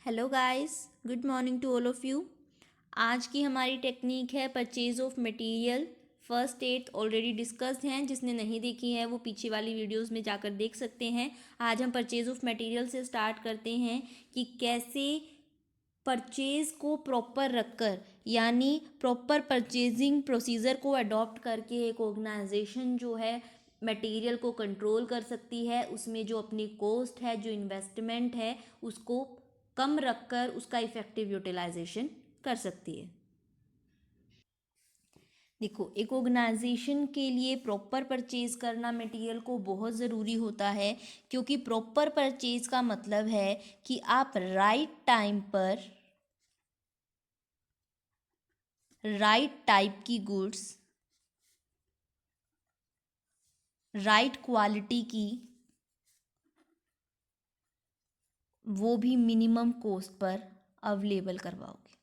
Hello guys, good morning to all of you. आज की हमारी टेक्निक है purchase of material. First eight already discussed हैं, जिसने नहीं देखी है वो पीछे वाली वीडियोस में जाकर देख सकते हैं। आज हम परचेज ऑफ मटेरियल से स्टार्ट करते हैं कि कैसे परचेज़ को प्रॉपर रखकर, यानी प्रॉपर परचेजिंग प्रोसीजर को अडॉप्ट करके एक ऑर्गेनाइजेशन जो है मटेरियल को कंट्रोल कर सकती है। उसमें जो अपनी कॉस्ट है, जो इन्वेस्टमेंट है, उसको कम रखकर उसका इफ़ेक्टिव यूटिलाइजेशन कर सकती है। देखो, एक ऑर्गेनाइजेशन के लिए प्रॉपर परचेज करना मटेरियल को बहुत ज़रूरी होता है, क्योंकि प्रॉपर परचेज का मतलब है कि आप राइट टाइम पर राइट टाइप की गुड्स, राइट क्वालिटी की, वो भी मिनिमम कॉस्ट पर अवेलेबल करवाओगे।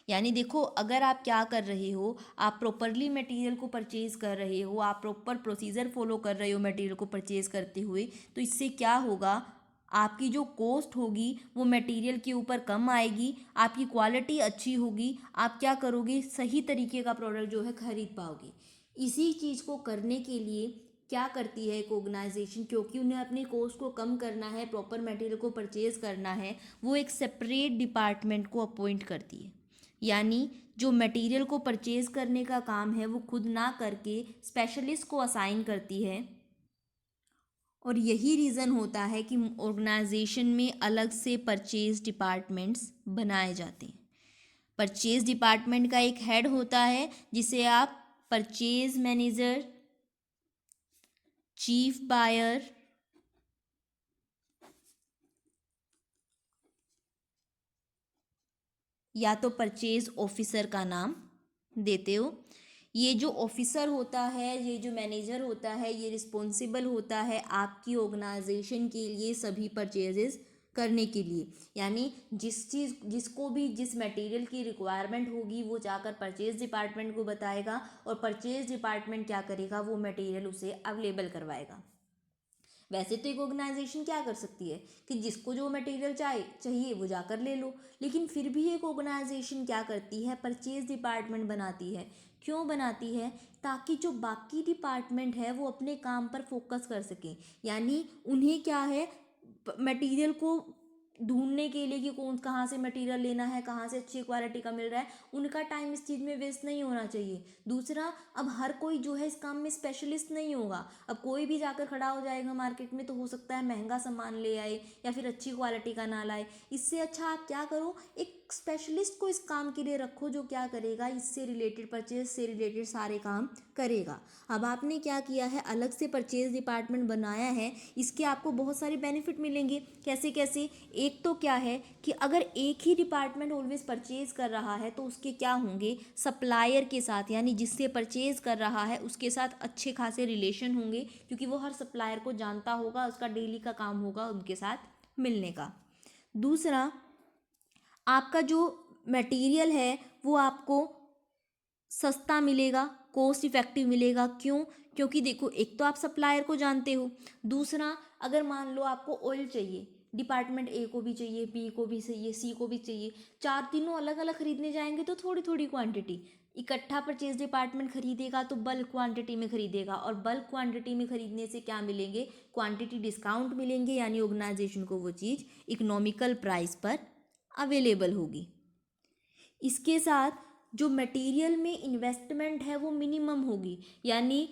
यानी देखो, अगर आप क्या कर रहे हो, आप प्रॉपरली मटेरियल को परचेज़ कर रहे हो, आप प्रॉपर प्रोसीजर फॉलो कर रहे हो मटेरियल को परचेज़ करते हुए, तो इससे क्या होगा, आपकी जो कॉस्ट होगी वो मटेरियल के ऊपर कम आएगी, आपकी क्वालिटी अच्छी होगी, आप क्या करोगे, सही तरीके का प्रोडक्ट जो है खरीद पाओगे। इसी चीज़ को करने के लिए क्या करती है एक ऑर्गेनाइजेशन, क्योंकि उन्हें अपनी कॉस्ट को कम करना है, प्रॉपर मटेरियल को परचेज़ करना है, वो एक सेपरेट डिपार्टमेंट को अपॉइंट करती है। यानी जो मटेरियल को परचेज़ करने का काम है वो खुद ना करके स्पेशलिस्ट को असाइन करती है। और यही रीज़न होता है कि ऑर्गेनाइजेशन में अलग से परचेज डिपार्टमेंट्स बनाए जाते हैं। परचेज डिपार्टमेंट का एक हेड होता है, जिसे आप परचेज मैनेजर, चीफ बायर या तो परचेज ऑफिसर का नाम देते हो। ये जो ऑफिसर होता है, ये जो मैनेजर होता है, ये रिस्पॉन्सिबल होता है आपकी ऑर्गेनाइजेशन के लिए सभी परचेजेस करने के लिए। यानी जिसको भी जिस मटेरियल की रिक्वायरमेंट होगी वो जाकर परचेज डिपार्टमेंट को बताएगा, और परचेज डिपार्टमेंट क्या करेगा, वो मटेरियल उसे अवेलेबल करवाएगा। वैसे तो एक ऑर्गेनाइजेशन क्या कर सकती है कि जिसको जो मटेरियल चाहिए वो जाकर ले लो, लेकिन फिर भी एक ऑर्गेनाइजेशन क्या करती है, परचेज डिपार्टमेंट बनाती है। क्यों बनाती है? ताकि जो बाकी डिपार्टमेंट है वो अपने काम पर फोकस कर सकें। यानी उन्हें क्या है, मटेरियल को ढूंढने के लिए कि कौन कहाँ से मटेरियल लेना है, कहाँ से अच्छी क्वालिटी का मिल रहा है, उनका टाइम इस चीज़ में वेस्ट नहीं होना चाहिए। दूसरा, अब हर कोई जो है इस काम में स्पेशलिस्ट नहीं होगा। अब कोई भी जाकर खड़ा हो जाएगा मार्केट में तो हो सकता है महंगा सामान ले आए या फिर अच्छी क्वालिटी का ना लाए। इससे अच्छा आप क्या करो, एक स्पेशलिस्ट को इस काम के लिए रखो, जो क्या करेगा, इससे रिलेटेड, परचेज से रिलेटेड सारे काम करेगा। अब आपने क्या किया है, अलग से परचेज डिपार्टमेंट बनाया है, इसके आपको बहुत सारे बेनिफिट मिलेंगे। कैसे कैसे? एक तो क्या है कि अगर एक ही डिपार्टमेंट ऑलवेज परचेज कर रहा है तो उसके क्या होंगे, सप्लायर के साथ, यानी जिससे परचेज कर रहा है उसके साथ अच्छे खासे रिलेशन होंगे, क्योंकि वो हर सप्लायर को जानता होगा, उसका डेली का काम होगा उनके साथ मिलने का। दूसरा, आपका जो मटेरियल है वो आपको सस्ता मिलेगा, कॉस्ट इफेक्टिव मिलेगा। क्यों? क्योंकि देखो, एक तो आप सप्लायर को जानते हो। दूसरा, अगर मान लो आपको ऑयल चाहिए, डिपार्टमेंट ए को भी चाहिए, बी को भी चाहिए, सी को भी चाहिए, चार तीनों अलग अलग खरीदने जाएंगे तो थोड़ी थोड़ी क्वांटिटी। इकट्ठा परचेज डिपार्टमेंट खरीदेगा तो बल्क क्वांटिटी में खरीदेगा, और बल्क क्वांटिटी में खरीदने से क्या मिलेंगे, क्वांटिटी डिस्काउंट मिलेंगे, यानी ऑर्गेनाइजेशन को वो चीज़ इकोनॉमिकल प्राइस पर अवेलेबल होगी। इसके साथ जो मटेरियल में इन्वेस्टमेंट है वो मिनिमम होगी। यानी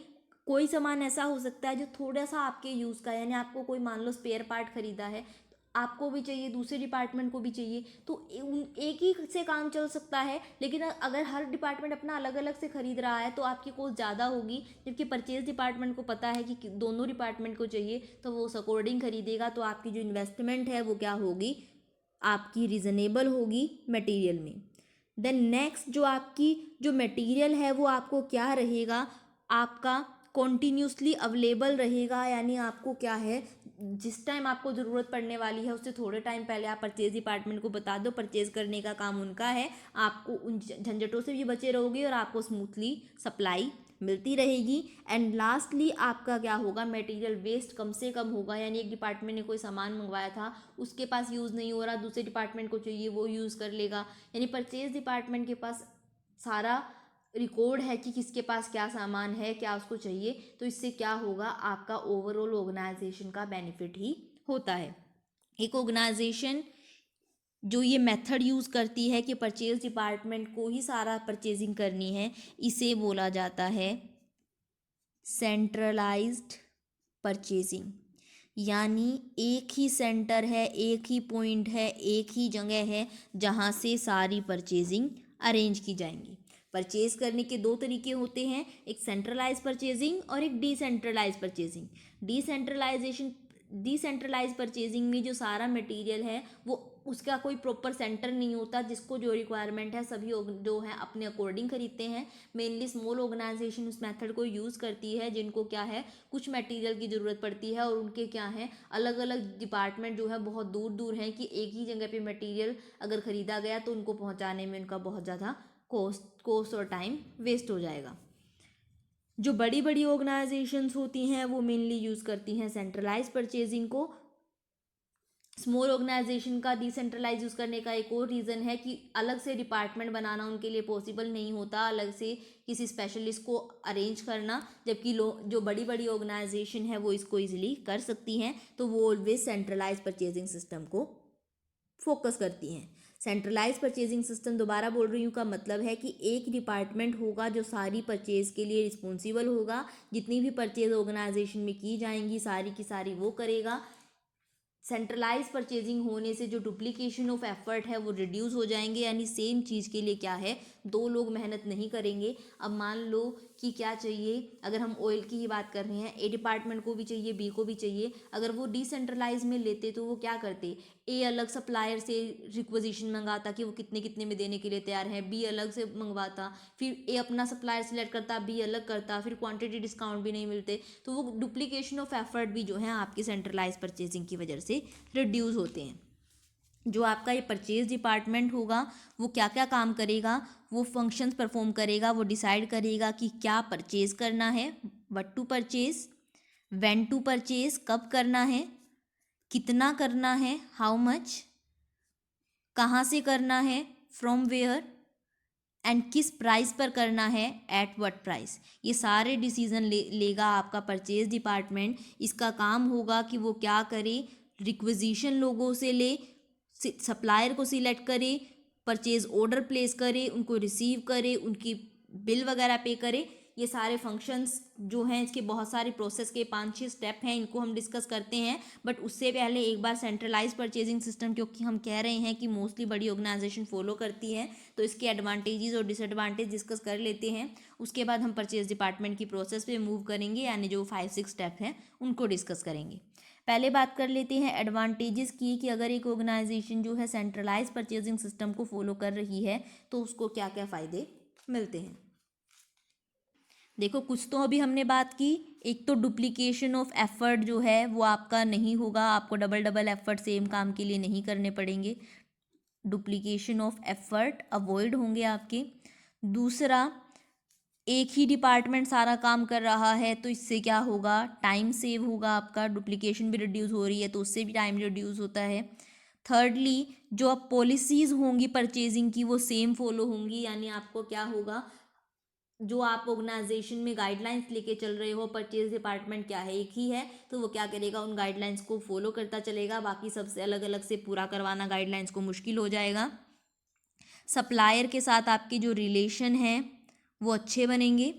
कोई सामान ऐसा हो सकता है जो थोड़ा सा आपके यूज़ का है, यानी आपको कोई मान लो स्पेयर पार्ट खरीदा है, आपको भी चाहिए, दूसरे डिपार्टमेंट को भी चाहिए, तो एक ही से काम चल सकता है। लेकिन अगर हर डिपार्टमेंट अपना अलग अलग से खरीद रहा है तो आपकी कॉस्ट ज़्यादा होगी, जबकि परचेज डिपार्टमेंट को पता है कि दोनों डिपार्टमेंट को चाहिए, तो वो उस अकॉर्डिंग खरीदेगा, तो आपकी जो इन्वेस्टमेंट है वो क्या होगी, आपकी रिजनेबल होगी मटेरियल में। देन नेक्स्ट, जो आपकी जो मटेरियल है वो आपको क्या रहेगा, आपका कॉन्टीन्यूसली अवेलेबल रहेगा। यानी आपको क्या है, जिस टाइम आपको ज़रूरत पड़ने वाली है उससे थोड़े टाइम पहले आप परचेज डिपार्टमेंट को बता दो, परचेज करने का काम उनका है, आपको उन झंझटों से भी बचे रहोगे और आपको स्मूथली सप्लाई मिलती रहेगी। एंड लास्टली आपका क्या होगा, मटेरियल वेस्ट कम से कम होगा, यानी एक डिपार्टमेंट ने कोई सामान मंगवाया था, उसके पास यूज़ नहीं हो रहा, दूसरे डिपार्टमेंट को चाहिए, वो यूज़ कर लेगा। यानी परचेज डिपार्टमेंट के पास सारा रिकॉर्ड है कि किसके पास क्या सामान है, क्या उसको चाहिए। तो इससे क्या होगा, आपका ओवरऑल ऑर्गेनाइजेशन का बेनिफिट ही होता है। एक ऑर्गेनाइजेशन जो ये मेथड यूज़ करती है कि परचेज डिपार्टमेंट को ही सारा परचेजिंग करनी है, इसे बोला जाता है सेंट्रलाइज्ड परचेजिंग। यानी एक ही सेंटर है, एक ही पॉइंट है, एक ही जगह है जहाँ से सारी परचेजिंग अरेंज की जाएंगी। परचेज करने के दो तरीके होते हैं, एक सेंट्रलाइज परचेजिंग और एक डिसेंट्रलाइज परचेजिंग। डिसेंट्रलाइज परचेजिंग में जो सारा मटेरियल है वो उसका कोई प्रॉपर सेंटर नहीं होता, जिसको जो रिक्वायरमेंट है सभी जो है अपने अकॉर्डिंग खरीदते हैं। मेनली स्मॉल ऑर्गेनाइजेशन उस मेथड को यूज़ करती है, जिनको क्या है कुछ मटेरियल की ज़रूरत पड़ती है और उनके क्या है अलग अलग डिपार्टमेंट जो है बहुत दूर दूर हैं कि एक ही जगह पे मटेरियल अगर ख़रीदा गया तो उनको पहुंचाने में उनका बहुत ज़्यादा कॉस्ट और टाइम वेस्ट हो जाएगा। जो बड़ी बड़ी ऑर्गेनाइजेशंस होती हैं वो मेनली यूज़ करती हैं सेंट्रलाइज परचेजिंग को। स्मॉल ऑर्गेनाइजेशन का डिसेंट्रलाइज यूज़ करने का एक और रीज़न है कि अलग से डिपार्टमेंट बनाना उनके लिए पॉसिबल नहीं होता, अलग से किसी स्पेशलिस्ट को अरेंज करना, जबकि जो बड़ी बड़ी ऑर्गेनाइजेशन है वो इसको ईजिली कर सकती हैं। तो वो ऑलवेज सेंट्रलाइज परचेजिंग सिस्टम को फोकस करती हैं। सेंट्रलाइज परचेजिंग सिस्टम, दोबारा बोल रही हूँ, का मतलब है कि एक डिपार्टमेंट होगा जो सारी परचेज के लिए रिस्पॉन्सिबल होगा। जितनी भी परचेज ऑर्गेनाइजेशन में की जाएंगी सारी की सारी वो करेगा। सेंट्रलाइज परचेजिंग होने से जो डुप्लीकेशन ऑफ एफर्ट है वो रिड्यूस हो जाएंगे, यानी सेम चीज़ के लिए क्या है दो लोग मेहनत नहीं करेंगे। अब मान लो कि क्या चाहिए, अगर हम ऑयल की ही बात कर रहे हैं, ए डिपार्टमेंट को भी चाहिए, बी को भी चाहिए। अगर वो डिसेंट्रलाइज में लेते तो वो क्या करते, ए अलग सप्लायर से रिक्वेजिशन मंगाता कि वो कितने कितने में देने के लिए तैयार है, बी अलग से मंगवाता, फिर ए अपना सप्लायर सिलेक्ट करता, बी अलग करता, फिर क्वांटिटी डिस्काउंट भी नहीं मिलते। तो वो डुप्लीकेशन ऑफ एफर्ट भी जो है आपकी सेंट्रलाइज परचेजिंग की वजह से रिड्यूस होते हैं। जो आपका ये परचेज डिपार्टमेंट होगा वो क्या क्या काम करेगा, वो फंक्शंस परफॉर्म करेगा, वो डिसाइड करेगा कि क्या परचेज करना है, what to purchase, when to purchase, कब करना है, कितना करना है, हाउ मच, कहाँ से करना है, फ्रॉम वेयर, एंड किस प्राइस पर करना है, एट व्हाट प्राइस। ये सारे डिसीजन लेगा आपका परचेज डिपार्टमेंट। इसका काम होगा कि वो क्या करे, रिक्वेजिशन लोगों से ले, सप्लायर को सिलेक्ट करे, परचेज ऑर्डर प्लेस करे, उनको रिसीव करे, उनकी बिल वगैरह पे करे। ये सारे फंक्शंस जो हैं, इसके बहुत सारे प्रोसेस के 5-6 स्टेप हैं, इनको हम डिस्कस करते हैं। बट उससे पहले एक बार सेंट्रलाइज परचेजिंग सिस्टम, क्योंकि हम कह रहे हैं कि मोस्टली बड़ी ऑर्गेनाइजेशन फॉलो करती है, तो इसके एडवांटेजेस और डिसएडवांटेज डिस्कस कर लेते हैं। उसके बाद हम परचेज डिपार्टमेंट की प्रोसेस पे मूव करेंगे, यानी जो 5-6 स्टेप हैं उनको डिस्कस करेंगे। पहले बात कर लेते हैं एडवांटेजेस की, कि अगर एक ऑर्गेनाइजेशन जो है सेंट्रलाइज परचेजिंग सिस्टम को फॉलो कर रही है तो उसको क्या क्या फ़ायदे मिलते हैं। देखो, कुछ तो अभी हमने बात की। एक तो डुप्लीकेशन ऑफ एफर्ट जो है वो आपका नहीं होगा, आपको डबल डबल एफर्ट सेम काम के लिए नहीं करने पड़ेंगे, डुप्लीकेशन ऑफ एफर्ट अवॉइड होंगे आपके। दूसरा, एक ही डिपार्टमेंट सारा काम कर रहा है तो इससे क्या होगा, टाइम सेव होगा आपका, डुप्लीकेशन भी रिड्यूस हो रही है तो उससे भी टाइम रिड्यूस होता है। थर्डली, जो अब पॉलिसीज़ होंगी परचेजिंग की वो सेम फॉलो होंगी, यानी आपको क्या होगा, जो आप ऑर्गेनाइजेशन में गाइडलाइंस लेके चल रहे हो, परचेज डिपार्टमेंट क्या है एक ही है, तो वो क्या करेगा, उन गाइडलाइंस को फॉलो करता चलेगा। बाकी सबसे अलग अलग से पूरा करवाना गाइडलाइंस को मुश्किल हो जाएगा। सप्लायर के साथ आपके जो रिलेशन हैं वो अच्छे बनेंगे।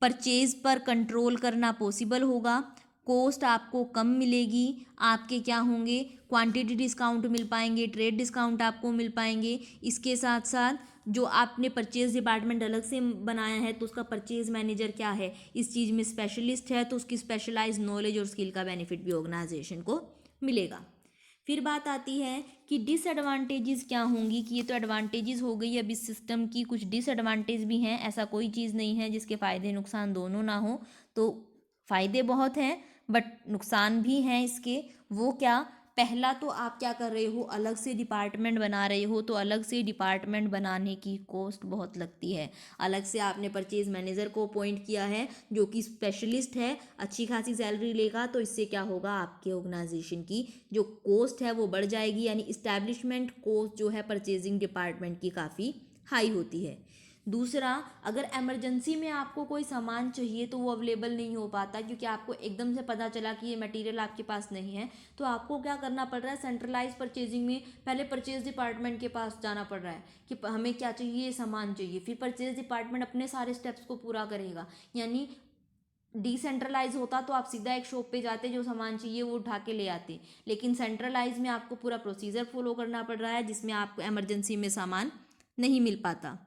परचेज पर कंट्रोल करना पॉसिबल होगा। कॉस्ट आपको कम मिलेगी। आपके क्या होंगे, क्वांटिटी डिस्काउंट मिल पाएंगे, ट्रेड डिस्काउंट आपको मिल पाएंगे। इसके साथ साथ जो आपने परचेज डिपार्टमेंट अलग से बनाया है तो उसका परचेज मैनेजर क्या है, इस चीज़ में स्पेशलिस्ट है, तो उसकी स्पेशलाइज नॉलेज और स्किल का बेनिफिट भी ऑर्गेनाइजेशन को मिलेगा। फिर बात आती है कि डिसएडवांटेजेस क्या होंगी, कि ये तो एडवांटेजेस हो गई, अब इस सिस्टम की कुछ डिसएडवांटेज भी हैं। ऐसा कोई चीज़ नहीं है जिसके फ़ायदे नुकसान दोनों ना हो, तो फ़ायदे बहुत हैं बट नुकसान भी हैं इसके। वो क्या, पहला तो आप क्या कर रहे हो, अलग से डिपार्टमेंट बना रहे हो, तो अलग से डिपार्टमेंट बनाने की कॉस्ट बहुत लगती है। अलग से आपने परचेज मैनेजर को अपॉइंट किया है जो कि स्पेशलिस्ट है, अच्छी खासी सैलरी लेगा, तो इससे क्या होगा, आपके ऑर्गेनाइजेशन की जो कॉस्ट है वो बढ़ जाएगी। यानी इस्टेब्लिशमेंट कॉस्ट जो है परचेजिंग डिपार्टमेंट की काफ़ी हाई होती है। दूसरा, अगर इमरजेंसी में आपको कोई सामान चाहिए तो वो अवेलेबल नहीं हो पाता, क्योंकि आपको एकदम से पता चला कि ये मटेरियल आपके पास नहीं है, तो आपको क्या करना पड़ रहा है, सेंट्रलाइज परचेजिंग में पहले परचेज डिपार्टमेंट के पास जाना पड़ रहा है कि हमें क्या चाहिए, ये सामान चाहिए, फिर परचेज डिपार्टमेंट अपने सारे स्टेप्स को पूरा करेगा। यानी डिसेंट्रलाइज होता तो आप सीधा एक शॉप पे जाते, जो सामान चाहिए वो उठा के ले आते, लेकिन सेंट्रलाइज में आपको पूरा प्रोसीजर फॉलो करना पड़ रहा है, जिसमें आपको इमरजेंसी में सामान नहीं मिल पाता।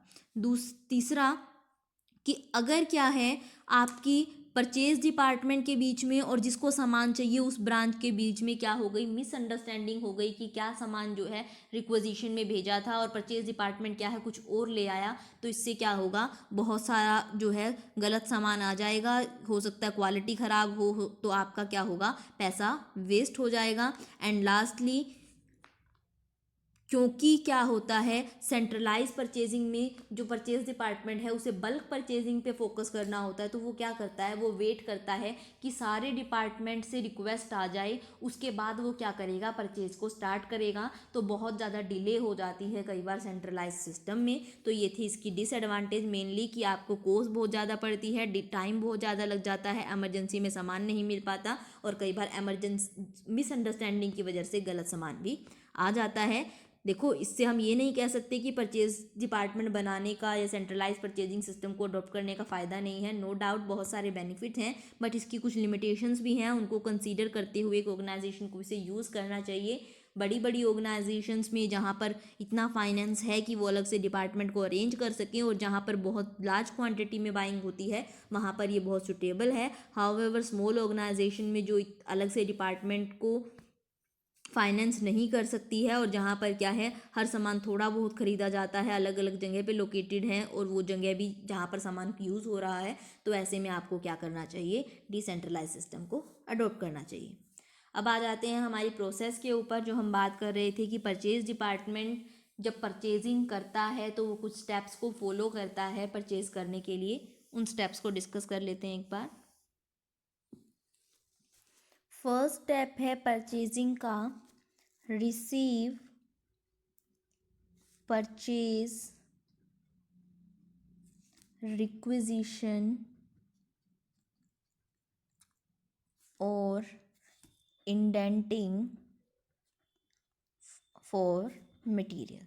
तीसरा, कि अगर क्या है, आपकी परचेज डिपार्टमेंट के बीच में और जिसको सामान चाहिए उस ब्रांच के बीच में क्या हो गई, मिसअंडरस्टैंडिंग हो गई कि क्या सामान जो है रिक्वेजिशन में भेजा था और परचेज डिपार्टमेंट क्या है कुछ और ले आया, तो इससे क्या होगा, बहुत सारा जो है गलत सामान आ जाएगा, हो सकता है क्वालिटी ख़राब हो, तो आपका क्या होगा, पैसा वेस्ट हो जाएगा। एंड लास्टली, क्योंकि क्या होता है, सेंट्रलाइज परचेजिंग में जो परचेज डिपार्टमेंट है उसे बल्क परचेजिंग पे फोकस करना होता है, तो वो क्या करता है, वो वेट करता है कि सारे डिपार्टमेंट से रिक्वेस्ट आ जाए, उसके बाद वो क्या करेगा, परचेज को स्टार्ट करेगा, तो बहुत ज़्यादा डिले हो जाती है कई बार सेंट्रलाइज सिस्टम में। तो ये थी इसकी डिसएडवांटेज मेनली, कि आपको कॉस्ट बहुत ज़्यादा पड़ती है, टाइम बहुत ज़्यादा लग जाता है, इमरजेंसी में सामान नहीं मिल पाता, और कई बार इमरजेंसी मिसअंडरस्टैंडिंग की वजह से गलत सामान भी आ जाता है। देखो, इससे हम ये नहीं कह सकते कि परचेज डिपार्टमेंट बनाने का या सेंट्रलाइज परचेजिंग सिस्टम को अडॉप्ट करने का फ़ायदा नहीं है। नो डाउट बहुत सारे बेनिफिट हैं, बट इसकी कुछ लिमिटेशंस भी हैं, उनको कंसीडर करते हुए एक ऑर्गेनाइजेशन को इसे यूज़ करना चाहिए। बड़ी बड़ी ऑर्गेनाइजेशंस में जहाँ पर इतना फाइनेंस है कि वो अलग से डिपार्टमेंट को अरेंज कर सकें, और जहाँ पर बहुत लार्ज क्वांटिटी में बाइंग होती है, वहाँ पर ये बहुत सुटेबल है। हाउएवर स्मॉल ऑर्गेनाइजेशन में जो अलग से डिपार्टमेंट को फाइनेंस नहीं कर सकती है, और जहाँ पर क्या है, हर सामान थोड़ा बहुत ख़रीदा जाता है, अलग अलग जगह पे लोकेटेड है, और वो जगह भी जहाँ पर सामान यूज़ हो रहा है, तो ऐसे में आपको क्या करना चाहिए, डिसेंट्रलाइज सिस्टम को अडॉप्ट करना चाहिए। अब आ जाते हैं हमारी प्रोसेस के ऊपर, जो हम बात कर रहे थे कि परचेज डिपार्टमेंट जब परचेजिंग करता है तो वो कुछ स्टेप्स को फॉलो करता है परचेज करने के लिए। उन स्टेप्स को डिस्कस कर लेते हैं एक बार। फर्स्ट स्टेप है परचेजिंग का, रिसीव परचेज रिक्विजिशन और इंडेंटिंग फॉर मटेरियल।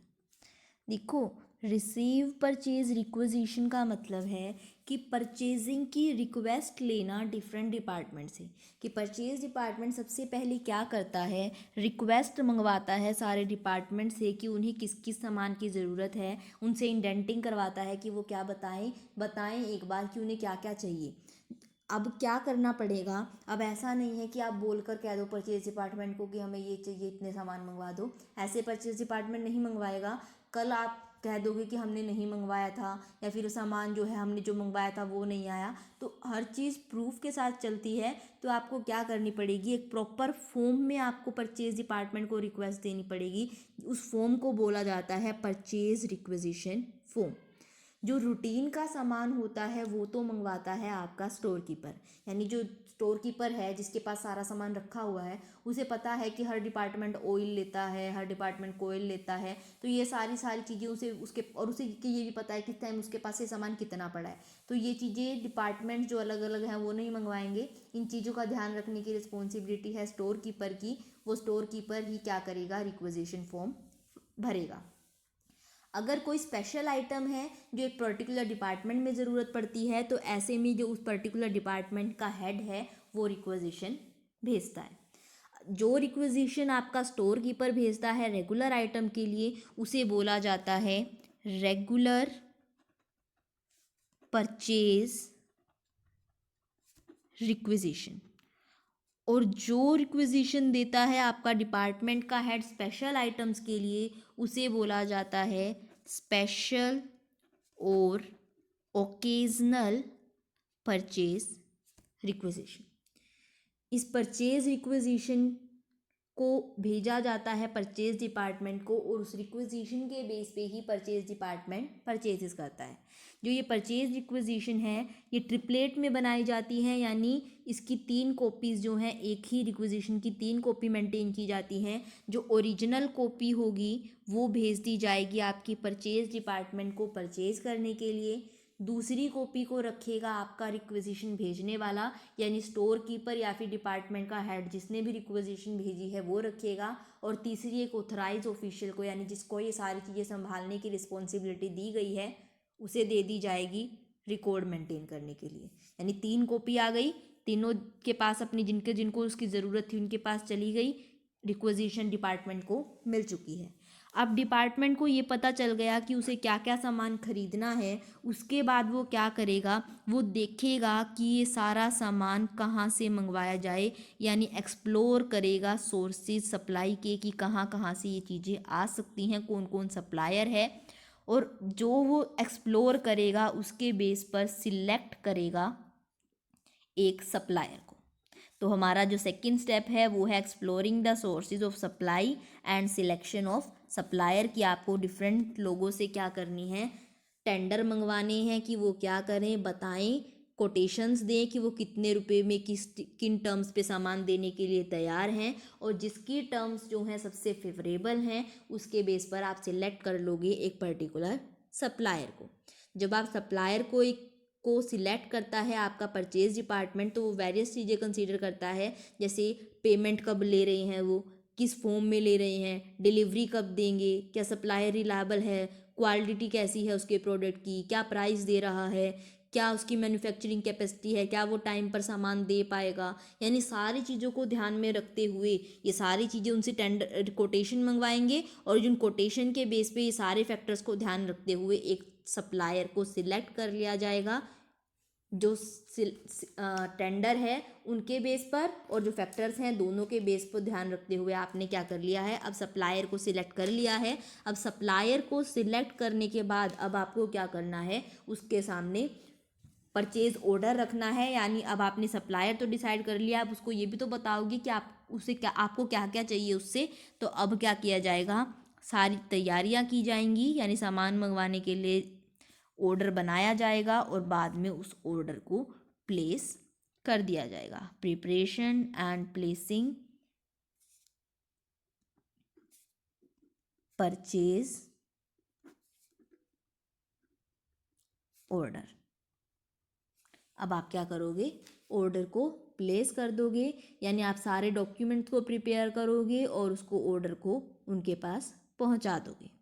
देखो, रिसीव परचेज रिक्विजिशन का मतलब है कि परचेजिंग की रिक्वेस्ट लेना डिफरेंट डिपार्टमेंट से, कि परचेज डिपार्टमेंट सबसे पहले क्या करता है, रिक्वेस्ट मंगवाता है सारे डिपार्टमेंट से कि उन्हें किस किस सामान की ज़रूरत है, उनसे इंडेंटिंग करवाता है कि वो क्या बताएं एक बार कि उन्हें क्या क्या चाहिए। अब क्या करना पड़ेगा, अब ऐसा नहीं है कि आप बोलकर कह दो परचेज डिपार्टमेंट को कि हमें ये चाहिए, इतने सामान मंगवा दो, ऐसे परचेज डिपार्टमेंट नहीं मंगवाएगा। कल आप कह दोगे कि हमने नहीं मंगवाया था, या फिर सामान जो है हमने जो मंगवाया था वो नहीं आया, तो हर चीज़ प्रूफ के साथ चलती है। तो आपको क्या करनी पड़ेगी, एक प्रॉपर फॉर्म में आपको परचेज डिपार्टमेंट को रिक्वेस्ट देनी पड़ेगी। उस फॉर्म को बोला जाता है परचेज रिक्वेजिशन फॉर्म। जो रूटीन का सामान होता है वो तो मंगवाता है आपका स्टोर कीपर, यानी जो स्टोर कीपर है जिसके पास सारा सामान रखा हुआ है, उसे पता है कि हर डिपार्टमेंट ऑयल लेता है, हर डिपार्टमेंट कोयल लेता है, तो ये सारी सारी चीज़ें उसे ये भी पता है किस टाइम उसके पास ये सामान कितना पड़ा है। तो ये चीज़ें डिपार्टमेंट जो अलग अलग हैं वो नहीं मंगवाएंगे। इन चीज़ों का ध्यान रखने की रिस्पॉन्सिबिलिटी है स्टोर कीपर की। वो स्टोर कीपर ही क्या करेगा, रिक्वेजिशन फॉर्म भरेगा। अगर कोई स्पेशल आइटम है जो एक पर्टिकुलर डिपार्टमेंट में ज़रूरत पड़ती है, तो ऐसे में जो उस पर्टिकुलर डिपार्टमेंट का हेड है वो रिक्वेजिशन भेजता है। जो रिक्वेजिशन आपका स्टोर कीपर भेजता है रेगुलर आइटम के लिए, उसे बोला जाता है रेगुलर परचेज रिक्वेजिशन। और जो रिक्वेजिशन देता है आपका डिपार्टमेंट का हेड स्पेशल आइटम्स के लिए, उसे बोला जाता है स्पेशल और ओकेजनल परचेज रिक्वेजिशन। इस परचेज रिक्वेजिशन को भेजा जाता है परचेज डिपार्टमेंट को, और उस रिक्विजिशन के बेस पे ही परचेज डिपार्टमेंट परचेजेस करता है। जो ये परचेज रिक्विजिशन है ये ट्रिपलेट में बनाई जाती है, यानी इसकी 3 कॉपीज़ जो हैं, एक ही रिक्विजिशन की 3 कॉपी मेंटेन की जाती हैं। जो ओरिजिनल कॉपी होगी वो भेज दी जाएगी आपकी परचेज डिपार्टमेंट को परचेज करने के लिए। दूसरी कॉपी को रखेगा आपका रिक्विजिशन भेजने वाला, यानी स्टोर कीपर या फिर डिपार्टमेंट का हेड जिसने भी रिक्विजिशन भेजी है वो रखेगा। और तीसरी एक ऑथराइज ऑफिशियल को, यानी जिसको ये सारी चीज़ें संभालने की रिस्पॉन्सिबिलिटी दी गई है, उसे दे दी जाएगी रिकॉर्ड मेंटेन करने के लिए। यानी 3 कॉपी आ गई, तीनों के पास अपनी, जिनके जिनको उसकी ज़रूरत थी उनके पास चली गई, रिक्विजिशन डिपार्टमेंट को मिल चुकी है। अब डिपार्टमेंट को ये पता चल गया कि उसे क्या क्या सामान खरीदना है, उसके बाद वो क्या करेगा, वो देखेगा कि ये सारा सामान कहाँ से मंगवाया जाए, यानी एक्सप्लोर करेगा सोर्सेज सप्लाई के कि कहाँ कहाँ से ये चीज़ें आ सकती हैं, कौन कौन सप्लायर है। और जो वो एक्सप्लोर करेगा उसके बेस पर सिलेक्ट करेगा एक सप्लायर को। तो हमारा जो सेकंड स्टेप है वो है exploring the sources of supply and selection of supplier, कि आपको डिफरेंट लोगों से क्या करनी है, टेंडर मंगवाने हैं कि वो क्या करें, बताएं, कोटेशंस दें कि वो कितने रुपए में किन टर्म्स पे सामान देने के लिए तैयार हैं, और जिसकी टर्म्स जो हैं सबसे फेवरेबल हैं उसके बेस पर आप सिलेक्ट कर लोगे एक पर्टिकुलर सप्लायर को। जब आप सप्लायर को सिलेक्ट करता है आपका परचेज डिपार्टमेंट, तो वो वेरियस चीज़ें कंसीडर करता है, जैसे पेमेंट कब ले रहे हैं, वो किस फॉर्म में ले रहे हैं, डिलीवरी कब देंगे, क्या सप्लायर रिलायबल है, क्वालिटी कैसी है उसके प्रोडक्ट की, क्या प्राइस दे रहा है, क्या उसकी मैन्युफैक्चरिंग कैपेसिटी है, क्या वो टाइम पर सामान दे पाएगा। यानी सारी चीज़ों को ध्यान में रखते हुए ये सारी चीज़ें उनसे टेंडर कोटेशन मंगवाएंगे, और जिन कोटेशन के बेस पे ये सारे फैक्टर्स को ध्यान रखते हुए एक सप्लायर को सिलेक्ट कर लिया जाएगा, जो टेंडर है उनके बेस पर और जो फैक्टर्स हैं दोनों के बेस पर ध्यान रखते हुए आपने क्या कर लिया है, अब सप्लायर को सिलेक्ट कर लिया है। अब सप्लायर को सिलेक्ट करने के बाद अब आपको क्या करना है, उसके सामने परचेज ऑर्डर रखना है। यानी अब आपने सप्लायर तो डिसाइड कर लिया, आप उसको ये भी तो बताओगे कि आप उसे क्या, आपको क्या क्या चाहिए उससे। तो अब क्या किया जाएगा, सारी तैयारियां की जाएंगी, यानी सामान मंगवाने के लिए ऑर्डर बनाया जाएगा और बाद में उस ऑर्डर को प्लेस कर दिया जाएगा। Preparation and placing purchase order. अब आप क्या करोगे, ऑर्डर को प्लेस कर दोगे, यानी आप सारे डॉक्यूमेंट्स को प्रिपेयर करोगे और उसको ऑर्डर को उनके पास पहुंचा दोगे।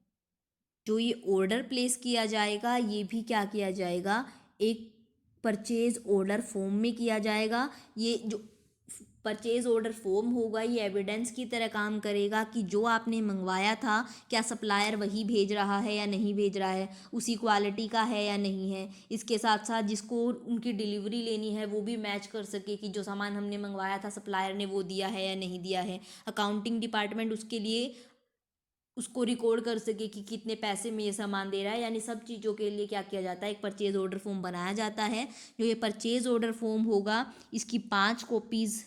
जो ये ऑर्डर प्लेस किया जाएगा ये भी क्या किया जाएगा, एक परचेज ऑर्डर फॉर्म में किया जाएगा। ये जो परचेज ऑर्डर फॉर्म होगा ये एविडेंस की तरह काम करेगा कि जो आपने मंगवाया था क्या सप्लायर वही भेज रहा है या नहीं भेज रहा है, उसी क्वालिटी का है या नहीं है। इसके साथ साथ जिसको उनकी डिलीवरी लेनी है वो भी मैच कर सके कि जो सामान हमने मंगवाया था सप्लायर ने वो दिया है या नहीं दिया है। अकाउंटिंग डिपार्टमेंट उसके लिए उसको रिकॉर्ड कर सके कि कितने पैसे में ये सामान दे रहा है। यानी सब चीज़ों के लिए क्या किया जाता है, एक परचेज ऑर्डर फॉर्म बनाया जाता है। जो ये परचेज ऑर्डर फॉर्म होगा इसकी 5 कॉपीज़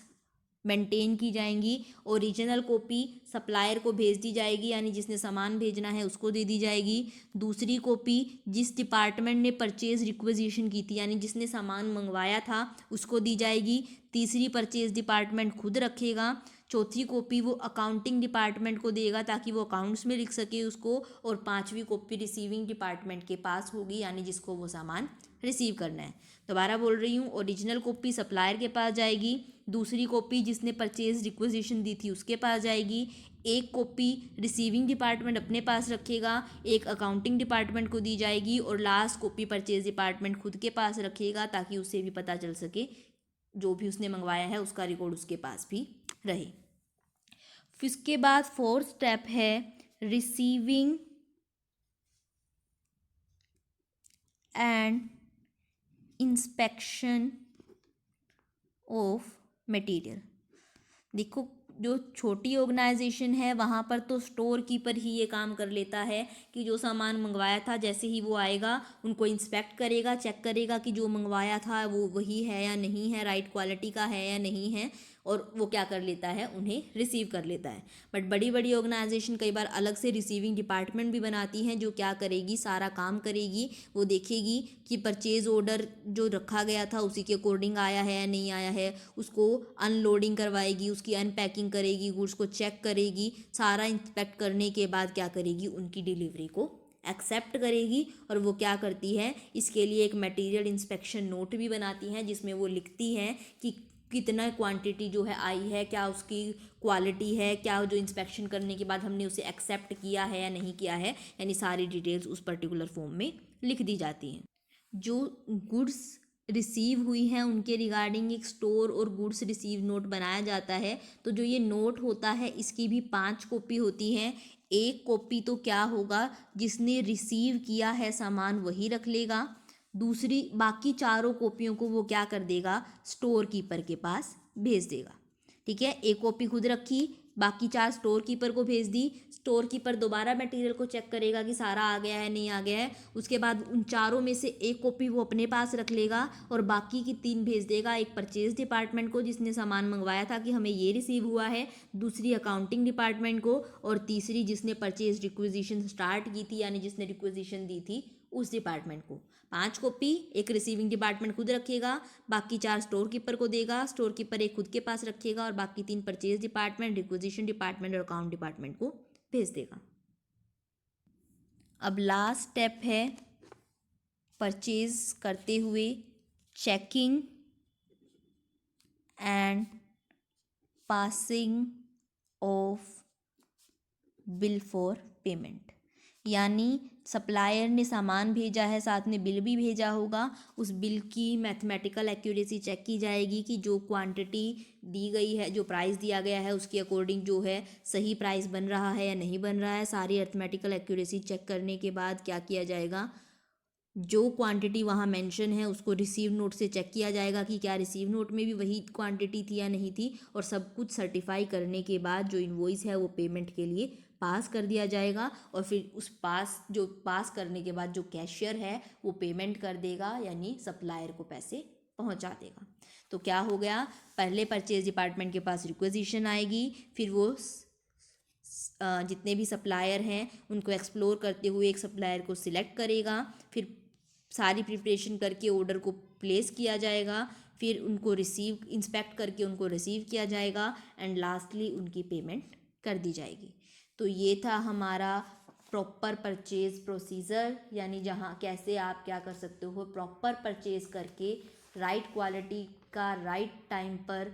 मेंटेन की जाएंगी। ओरिजिनल कॉपी सप्लायर को भेज दी जाएगी, यानी जिसने सामान भेजना है उसको दे दी जाएगी। दूसरी कॉपी जिस डिपार्टमेंट ने परचेज रिक्वेजिशन की थी, यानी जिसने सामान मंगवाया था उसको दी जाएगी। तीसरी परचेज डिपार्टमेंट खुद रखेगा। चौथी कॉपी वो अकाउंटिंग डिपार्टमेंट को देगा ताकि वो अकाउंट्स में लिख सके उसको। और 5वीं कॉपी रिसीविंग डिपार्टमेंट के पास होगी, यानी जिसको वो सामान रिसीव करना है। दोबारा बोल रही हूँ, ओरिजिनल कॉपी सप्लायर के पास जाएगी, दूसरी कॉपी जिसने परचेज रिक्वेजिशन दी थी उसके पास जाएगी, एक कॉपी रिसीविंग डिपार्टमेंट अपने पास रखेगा, एक अकाउंटिंग डिपार्टमेंट को दी जाएगी, और लास्ट कॉपी परचेज डिपार्टमेंट खुद के पास रखेगा ताकि उसे भी पता चल सके जो भी उसने मंगवाया है उसका रिकॉर्ड उसके पास भी रहे। फिर इसके बाद 4th स्टेप है receiving end inspection of material. देखो जो छोटी ऑर्गेनाइजेशन है वहाँ पर तो स्टोर कीपर ही ये काम कर लेता है कि जो सामान मंगवाया था जैसे ही वो आएगा उनको इंस्पेक्ट करेगा, चेक करेगा कि जो मंगवाया था वो वही है या नहीं है, राइट क्वालिटी का है या नहीं है। और वो क्या कर लेता है, उन्हें रिसीव कर लेता है। बट बड़ी बड़ी ऑर्गेनाइजेशन कई बार अलग से रिसीविंग डिपार्टमेंट भी बनाती हैं, जो क्या करेगी, सारा काम करेगी। वो देखेगी कि परचेज़ ऑर्डर जो रखा गया था उसी के अकॉर्डिंग आया है या नहीं आया है, उसको अनलोडिंग करवाएगी, उसकी अनपैकिंग करेगी, गुड्स को चेक करेगी, सारा इंस्पेक्ट करने के बाद क्या करेगी, उनकी डिलीवरी को एक्सेप्ट करेगी। और वो क्या करती है, इसके लिए एक मटेरियल इंस्पेक्शन नोट भी बनाती हैं, जिसमें वो लिखती हैं कि कितना क्वांटिटी जो है आई है, क्या उसकी क्वालिटी है, क्या जो इंस्पेक्शन करने के बाद हमने उसे एक्सेप्ट किया है या नहीं किया है, यानी सारी डिटेल्स उस पर्टिकुलर फॉर्म में लिख दी जाती हैं। जो गुड्स रिसीव हुई हैं उनके रिगार्डिंग एक स्टोर और गुड्स रिसीव नोट बनाया जाता है। तो जो ये नोट होता है इसकी भी 5 कॉपी होती हैं। एक कॉपी तो क्या होगा, जिसने रिसीव किया है सामान वही रख लेगा, दूसरी बाकी चारों कॉपियों को वो क्या कर देगा, स्टोर कीपर के पास भेज देगा। ठीक है, एक कॉपी खुद रखी, बाकी 4 स्टोर कीपर को भेज दी। स्टोर कीपर दोबारा मटेरियल को चेक करेगा कि सारा आ गया है नहीं आ गया है, उसके बाद उन चारों में से एक कॉपी वो अपने पास रख लेगा और बाकी की 3 भेज देगा। एक परचेज डिपार्टमेंट को जिसने सामान मंगवाया था कि हमें ये रिसीव हुआ है, दूसरी अकाउंटिंग डिपार्टमेंट को, और तीसरी जिसने परचेज रिक्विजिशन स्टार्ट की थी यानी जिसने रिक्विजिशन दी थी उस डिपार्टमेंट को। 5 कॉपी एक रिसीविंग डिपार्टमेंट खुद रखेगा, बाकी 4 स्टोर कीपर को देगा, स्टोर कीपर एक खुद के पास रखेगा और बाकी 3 परचेज डिपार्टमेंट, रिक्विजिशन डिपार्टमेंट और अकाउंट डिपार्टमेंट को भेज देगा। अब लास्ट स्टेप है परचेज करते हुए checking and passing of bill for payment, यानी सप्लायर ने सामान भेजा है, साथ में बिल भी भेजा होगा, उस बिल की मैथमेटिकल एक्यूरेसी चेक की जाएगी कि जो क्वांटिटी दी गई है, जो प्राइस दिया गया है उसके अकॉर्डिंग जो है सही प्राइस बन रहा है या नहीं बन रहा है। सारी अर्थमेटिकल एक्यूरेसी चेक करने के बाद क्या किया जाएगा, जो क्वांटिटी वहाँ मेंशन है उसको रिसीव नोट से चेक किया जाएगा कि क्या रिसीव नोट में भी वही क्वांटिटी थी या नहीं थी, और सब कुछ सर्टिफाई करने के बाद जो इनवॉइस है वो पेमेंट के लिए पास कर दिया जाएगा। और फिर उस पास करने के बाद जो कैशियर है वो पेमेंट कर देगा, यानी सप्लायर को पैसे पहुंचा देगा। तो क्या हो गया, पहले परचेज डिपार्टमेंट के पास रिक्वेजिशन आएगी, फिर वो जितने भी सप्लायर हैं उनको एक्सप्लोर करते हुए एक सप्लायर को सिलेक्ट करेगा, फिर सारी प्रिपरेशन करके ऑर्डर को प्लेस किया जाएगा, फिर उनको इंस्पेक्ट करके उनको रिसीव किया जाएगा एंड लास्टली उनकी पेमेंट कर दी जाएगी। तो ये था हमारा प्रॉपर परचेज प्रोसीजर, यानी जहाँ कैसे आप क्या कर सकते हो, प्रॉपर परचेज करके राइट क्वालिटी का राइट टाइम पर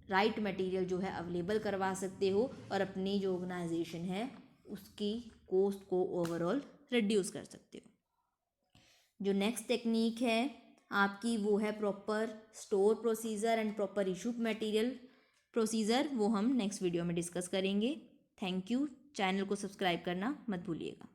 राइट मटेरियल जो है अवेलेबल करवा सकते हो और अपनी जो ऑर्गेनाइजेशन है उसकी कॉस्ट को ओवरऑल रिड्यूस कर सकते हो। जो नेक्स्ट टेक्निक है आपकी वो है proper store procedure and proper issue material procedure, वो हम नेक्स्ट वीडियो में डिस्कस करेंगे। Thank you. चैनल को सब्सक्राइब करना मत भूलिएगा।